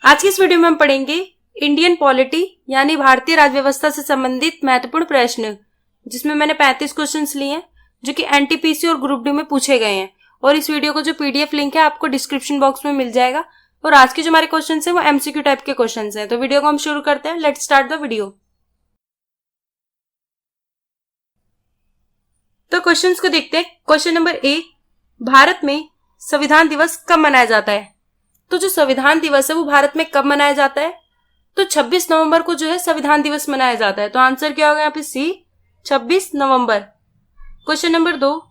आज की इस वीडियो में हम पढ़ेंगे इंडियन पॉलिटी यानी भारतीय राज्य व्यवस्था से संबंधित महत्वपूर्ण प्रश्न, जिसमें मैंने 35 क्वेश्चंस लिए हैं जो कि एनटीपीसी और ग्रुप डी में पूछे गए हैं। और इस वीडियो को जो पीडीएफ लिंक है आपको डिस्क्रिप्शन बॉक्स में मिल जाएगा। और आज के जो हमारे क्वेश्चन है वो एमसीक्यू टाइप के क्वेश्चन हैं। तो वीडियो को हम शुरू करते हैं। Let's start the video. तो क्वेश्चंस को देखते हैं। क्वेश्चन नंबर ए, भारत में संविधान दिवस कब मनाया जाता है? तो जो संविधान दिवस है वो भारत में कब मनाया जाता है? तो 26 नवंबर को जो है संविधान दिवस मनाया जाता है। तो आंसर क्या होगा यहाँ पे? सी, 26 नवंबर। क्वेश्चन नंबर 2,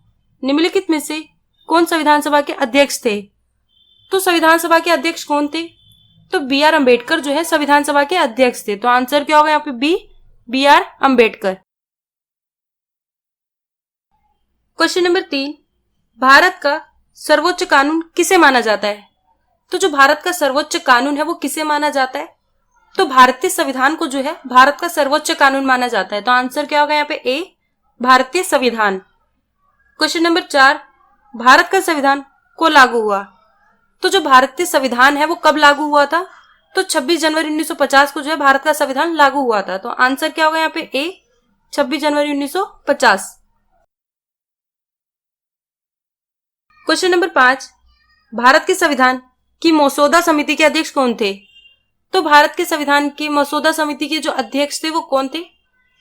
निम्नलिखित में से कौन संविधान सभा के अध्यक्ष थे? तो संविधान सभा के अध्यक्ष कौन थे? तो बी आर अम्बेडकर जो है संविधान सभा के अध्यक्ष थे। तो आंसर क्या होगा यहाँ पे? B R Ambedkar. Question number 3, भारत का सर्वोच्च कानून किसे माना जाता है? तो जो भारत का सर्वोच्च कानून है वो किसे माना जाता है? तो भारतीय संविधान को जो है भारत का सर्वोच्च कानून माना जाता है। तो आंसर क्या होगा यहाँ पे? ए, भारतीय संविधान। क्वेश्चन नंबर 4, भारत का संविधान को लागू हुआ? तो जो भारतीय संविधान है वो कब लागू हुआ था? तो 26 जनवरी 1950 को जो है भारत का संविधान लागू हुआ था। तो आंसर क्या होगा यहाँ पे? ए, 26 जनवरी 1950। क्वेश्चन नंबर 5, भारत के संविधान की मसौदा समिति के अध्यक्ष कौन थे? तो भारत के संविधान की मसौदा समिति के जो अध्यक्ष थे वो कौन थे?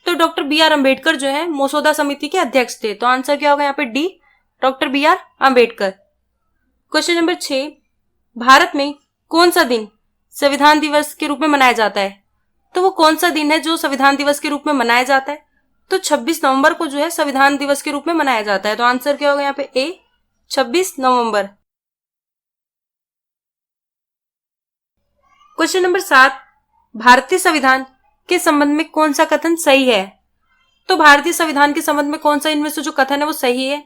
तो डॉक्टर बी आर अम्बेडकर जो है मसौदा समिति के अध्यक्ष थे। तो आंसर क्या होगा यहाँ पे? D, doctor B R Ambedkar. Question number 6, भारत में कौन सा दिन संविधान दिवस के रूप में मनाया जाता है? तो वो कौन सा दिन है जो संविधान दिवस के रूप में मनाया जाता है? तो 26 नवंबर को जो है संविधान दिवस के रूप में मनाया जाता है। तो आंसर क्या होगा यहाँ पे? ए, 26 नवंबर। क्वेश्चन नंबर 7, भारतीय संविधान के संबंध में कौन सा कथन सही है? तो भारतीय संविधान के संबंध में कौन सा इनमें से जो कथन है वो सही है?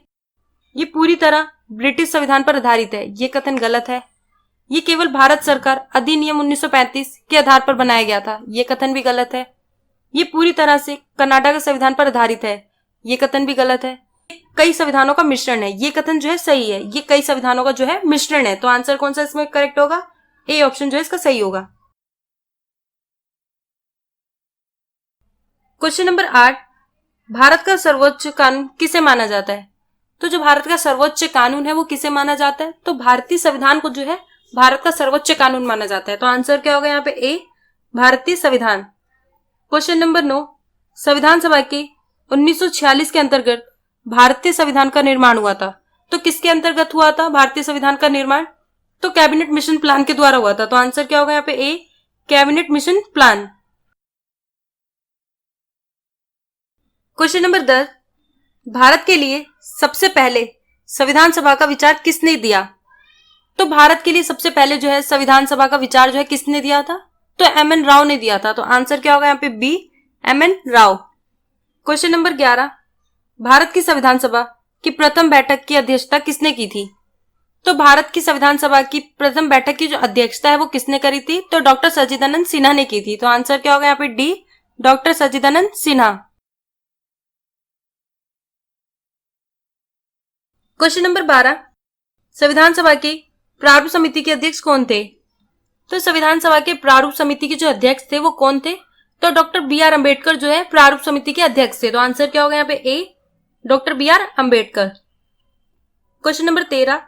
ये पूरी तरह ब्रिटिश संविधान पर आधारित है, ये कथन गलत है। ये केवल भारत सरकार अधिनियम 1935 के आधार पर बनाया गया था, ये कथन भी गलत है। ये पूरी तरह से कर्नाटक के संविधान पर आधारित है, ये कथन भी गलत है। कई संविधानों का मिश्रण है, ये कथन जो है सही है। ये कई संविधानों का जो है मिश्रण है। तो आंसर कौन सा इसमें करेक्ट होगा? ए ऑप्शन जो है इसका सही होगा। क्वेश्चन नंबर 8, भारत का सर्वोच्च कानून किसे माना जाता है? तो जो भारत का सर्वोच्च कानून है वो किसे माना जाता है? तो भारतीय संविधान को जो है भारत का सर्वोच्च कानून माना जाता है। तो आंसर क्या होगा यहाँ पे? ए, भारतीय संविधान। क्वेश्चन नंबर 9, संविधान सभा के 1946 के अंतर्गत भारतीय संविधान का निर्माण हुआ था। तो किसके अंतर्गत हुआ था भारतीय संविधान का निर्माण? तो कैबिनेट मिशन प्लान के द्वारा हुआ था। तो आंसर क्या होगा यहाँ पे? A, cabinet mission plan. Question number 10, Bharat के लिए सबसे पहले संविधान सभा का विचार किसने दिया? तो भारत के लिए सबसे पहले जो है संविधान सभा का विचार जो है किसने दिया था? तो एम एन राव ने दिया था। तो आंसर क्या होगा यहाँ पे? B, M N Rao. Question number 11, भारत की संविधान सभा की प्रथम बैठक की अध्यक्षता किसने की थी? तो भारत की संविधान सभा की प्रथम बैठक की जो अध्यक्षता है वो किसने करी थी? तो डॉक्टर सच्चिदानंद सिन्हा ने की थी। तो आंसर क्या होगा यहाँ पे? डी, डॉक्टर सच्चिदानंद सिन्हा। क्वेश्चन नंबर 12, संविधान सभा के प्रारूप समिति के अध्यक्ष कौन थे? तो संविधान सभा के प्रारूप समिति के जो अध्यक्ष थे वो कौन थे? तो डॉक्टर बी आर अम्बेडकर जो है प्रारूप समिति के अध्यक्ष थे। तो आंसर क्या होगा यहाँ पे? A, doctor B R Ambedkar. Question number 13,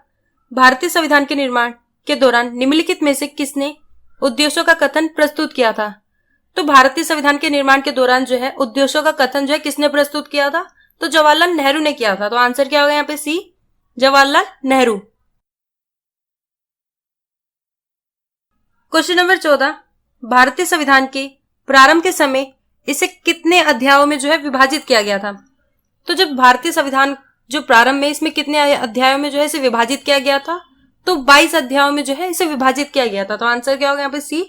भारतीय संविधान के निर्माण के दौरान निम्नलिखित में से किसने उद्देश्यों का कथन प्रस्तुत किया था? तो भारतीय संविधान के निर्माण के दौरान जो है उद्देश्यों का कथन जो है किसने प्रस्तुत किया था? तो जवाहरलाल नेहरू ने किया था। तो आंसर क्या होगा यहाँ पे? सी, जवाहरलाल नेहरू। क्वेश्चन नंबर 14, भारतीय संविधान के प्रारंभ के समय इसे कितने अध्यायों में जो है विभाजित किया गया था? तो जब भारतीय संविधान जो प्रारंभ में इसमें कितने अध्यायों में जो है इसे विभाजित किया गया था? तो 22 अध्यायों में जो है इसे विभाजित किया गया था। तो आंसर क्या होगा यहाँ पे? सी,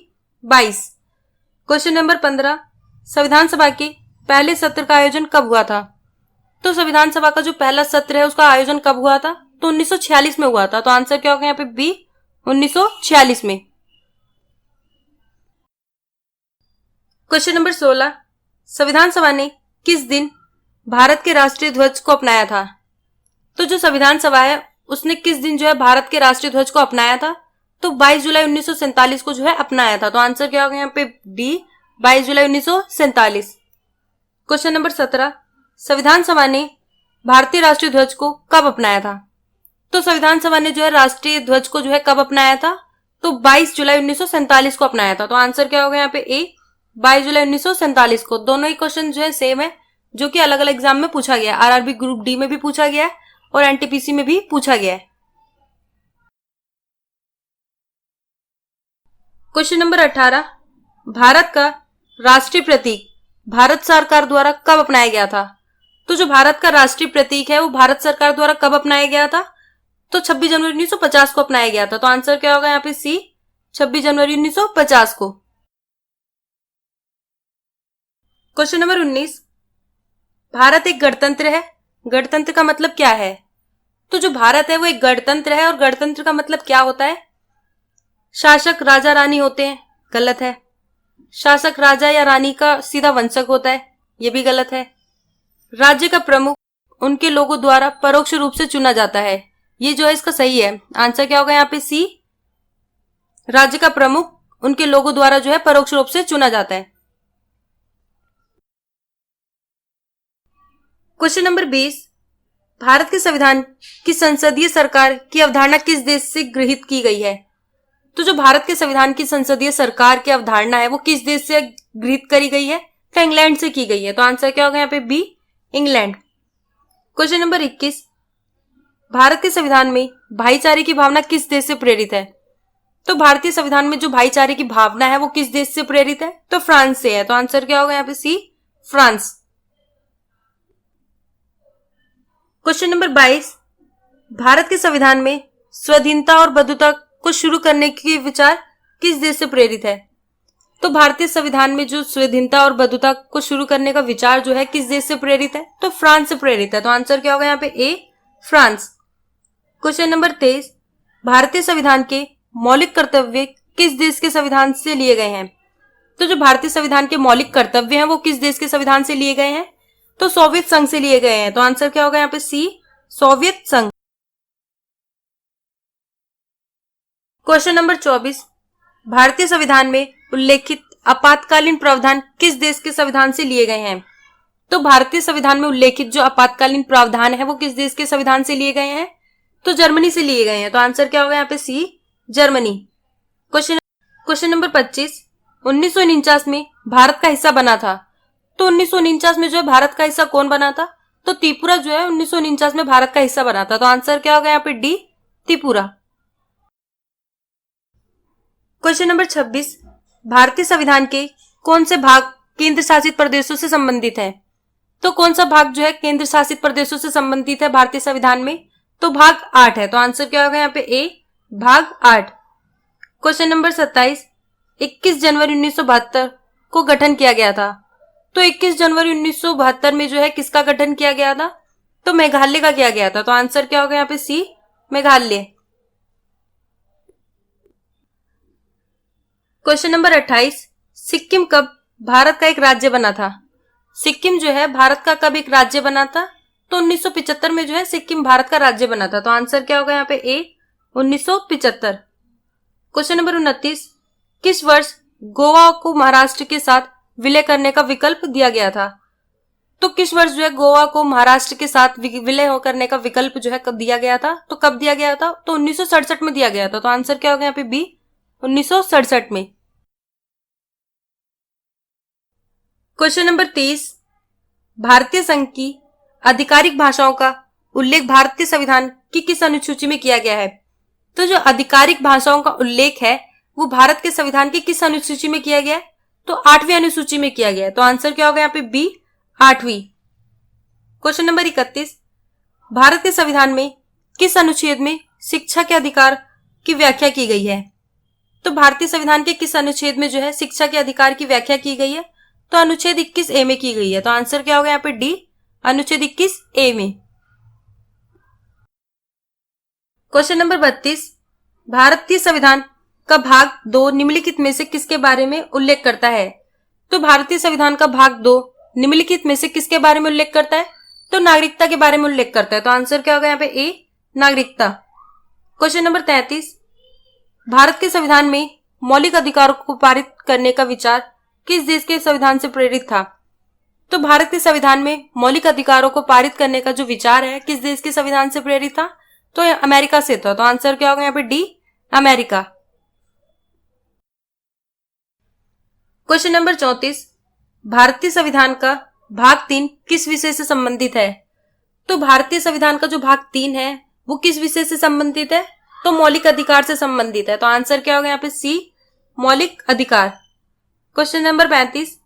22। क्वेश्चन नंबर 15, संविधान सभा के पहले सत्र का आयोजन कब हुआ था? तो संविधान सभा का जो पहला सत्र है उसका आयोजन कब हुआ था? तो 1946 में हुआ था। तो आंसर क्या होगा यहाँ पे? बी, 1946 में। क्वेश्चन नंबर 16, संविधान सभा ने किस दिन भारत के राष्ट्रीय ध्वज को अपनाया था? तो जो संविधान सभा है उसने किस दिन जो है भारत के राष्ट्रीय ध्वज को अपनाया था? तो 22 जुलाई 1947 को जो है अपनाया था। तो आंसर क्या होगा यहाँ पे डी, 22 जुलाई 1947। क्वेश्चन नंबर 17, संविधान सभा ने भारतीय राष्ट्रीय ध्वज को कब अपनाया था? तो संविधान सभा ने जो है राष्ट्रीय ध्वज को जो है कब अपनाया था? तो 22 जुलाई 1947 को अपनाया था। तो आंसर क्या होगा यहाँ पे ए, 22 जुलाई 1947 को। दोनों ही क्वेश्चन जो है सेम है, जो कि अलग अलग एग्जाम में पूछा गया है। आरआरबी ग्रुप डी में भी पूछा गया है और एनटीपीसी में भी पूछा गया है। क्वेश्चन नंबर 18, भारत का राष्ट्रीय प्रतीक भारत सरकार द्वारा कब अपनाया गया था? तो जो भारत का राष्ट्रीय प्रतीक है वो भारत सरकार द्वारा कब अपनाया गया था? तो 26 जनवरी 1950 को अपनाया गया था। तो आंसर क्या होगा यहाँ पे सी, 26 जनवरी 1950 को। क्वेश्चन नंबर 19, भारत एक गणतंत्र है। गणतंत्र का मतलब क्या है? तो जो भारत है वो एक गणतंत्र है और गणतंत्र का मतलब क्या होता है? शासक राजा रानी होते हैं, गलत है। शासक राजा या रानी का सीधा वंशक होता है, ये भी गलत है। राज्य का प्रमुख उनके लोगों द्वारा परोक्ष रूप से चुना जाता है, ये जो है इसका सही है। आंसर क्या होगा यहाँ पे सी, राज्य का प्रमुख उनके लोगों द्वारा जो है परोक्ष रूप से चुना जाता है। क्वेश्चन नंबर 20, भारत के संविधान की संसदीय सरकार की अवधारणा किस देश से गृहीत की गई है? तो जो भारत के संविधान की संसदीय सरकार की अवधारणा है वो किस देश से गृहीत करी गई है? तो इंग्लैंड से की गई है। तो आंसर क्या होगा यहाँ पे बी, इंग्लैंड। क्वेश्चन नंबर 21, भारत के संविधान में भाईचारे की भावना किस देश से प्रेरित है? तो भारतीय संविधान में जो भाईचारे की भावना है वो किस देश से प्रेरित है? तो फ्रांस से है। तो आंसर क्या होगा यहाँ पे सी, फ्रांस। क्वेश्चन नंबर 22, भारत के संविधान में स्वाधीनता और बंधुता को शुरू करने की विचार किस देश से प्रेरित है? तो भारतीय संविधान में जो स्वाधीनता और बंधुता को शुरू करने का विचार जो है किस देश से प्रेरित है? तो फ्रांस से प्रेरित है। तो आंसर क्या होगा यहाँ पे ए, फ्रांस। क्वेश्चन नंबर 23, भारतीय संविधान के मौलिक कर्तव्य किस देश के संविधान से लिए गए हैं? तो जो भारतीय संविधान के मौलिक कर्तव्य हैं वो किस देश के संविधान से लिए गए हैं? तो सोवियत संघ से लिए गए हैं। तो आंसर क्या होगा यहाँ पे सी, सोवियत संघ। क्वेश्चन नंबर 24, भारतीय संविधान में उल्लेखित आपातकालीन प्रावधान किस देश के संविधान से लिए गए हैं? तो भारतीय संविधान में उल्लेखित जो आपातकालीन प्रावधान है वो किस देश के संविधान से लिए गए हैं? तो जर्मनी से लिए गए हैं। तो आंसर क्या होगा यहाँ पे सी, जर्मनी। क्वेश्चन नंबर 25, 1949 में भारत का हिस्सा बना था। तो 1949 में जो है भारत का हिस्सा कौन बना था? तो त्रिपुरा जो है 1949 में भारत का हिस्सा बना था। तो आंसर क्या होगा यहाँ पे डी, त्रिपुरा। क्वेश्चन नंबर 26, भारतीय संविधान के कौन से भाग केंद्र शासित प्रदेशों से संबंधित है? तो कौन सा भाग जो है केंद्र शासित प्रदेशों से संबंधित है भारतीय संविधान में? तो भाग 8 है। तो आंसर क्या होगा यहाँ पे ए, भाग 8। क्वेश्चन नंबर 27, 21 जनवरी 1972 को गठन किया गया था। तो 21 जनवरी 1972 में जो है किसका गठन किया गया था? तो मेघालय का किया गया था। तो आंसर क्या होगा यहाँ पे सी, मेघालय। क्वेश्चन नंबर 28, सिक्किम कब भारत का एक राज्य बना था? सिक्किम जो है भारत का कब एक राज्य बना था? तो 1975 में जो है सिक्किम भारत का राज्य बना था। तो आंसर क्या होगा यहाँ पे ए, 1975। क्वेश्चन नंबर 29, किस वर्ष गोवा को महाराष्ट्र के साथ विलय करने का विकल्प दिया गया था? तो किस वर्ष जो है गोवा को महाराष्ट्र के साथ विलय करने का विकल्प जो है कब दिया गया था? तो कब दिया गया था? तो 1967 में दिया गया था। तो आंसर क्या होगा यहाँ पे बी, 1967 में। क्वेश्चन नंबर 30, भारतीय संघ की आधिकारिक भाषाओं का उल्लेख भारतीय संविधान की किस अनुसूची में किया गया है? तो जो आधिकारिक भाषाओं का उल्लेख है वो भारत के संविधान की किस अनुसूची में किया गया है? तो 8वीं अनुसूची में किया गया है। तो आंसर क्या होगा यहाँ पे बी, 8वीं। क्वेश्चन नंबर 31, भारत के संविधान में किस अनुच्छेद में शिक्षा के अधिकार की व्याख्या की गई है? तो भारतीय संविधान के किस अनुच्छेद में जो है शिक्षा के अधिकार की व्याख्या की गई है? तो अनुच्छेद 21 ए में की गई है। तो आंसर क्या होगा यहाँ पे डी, अनुच्छेद 21 ए में। क्वेश्चन नंबर 32, भारतीय संविधान का भाग 2 निम्नलिखित में से किसके बारे में उल्लेख करता है? तो भारतीय संविधान का भाग 2 निम्नलिखित में से किसके बारे में उल्लेख करता है? तो नागरिकता के बारे में उल्लेख करता है। तो आंसर क्या होगा यहाँ पे ए, नागरिकता। क्वेश्चन नंबर 33, भारत के संविधान में मौलिक अधिकारों को पारित करने का विचार किस देश के संविधान से प्रेरित था? तो भारत के संविधान में मौलिक अधिकारों को पारित करने का जो विचार है किस देश के संविधान से प्रेरित था? तो ये अमेरिका से था। तो आंसर क्या होगा यहाँ पे? D, America. क्वेश्चन नंबर 34, भारतीय संविधान का भाग 3 किस विषय से संबंधित है? तो भारतीय संविधान का जो भाग 3 है वो किस विषय से संबंधित है? तो मौलिक अधिकार से संबंधित है। तो आंसर क्या होगा यहाँ पे? सी, मौलिक अधिकार। क्वेश्चन नंबर 35,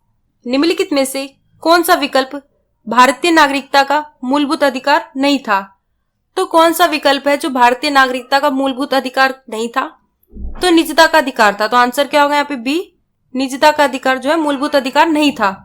निम्नलिखित में से कौन सा विकल्प भारतीय नागरिकता का मूलभूत अधिकार नहीं था? तो कौन सा विकल्प है जो भारतीय नागरिकता का मूलभूत अधिकार नहीं था? तो निजता का अधिकार था। तो आंसर क्या होगा यहाँ पे? बी, निजता का अधिकार जो है मूलभूत अधिकार नहीं था।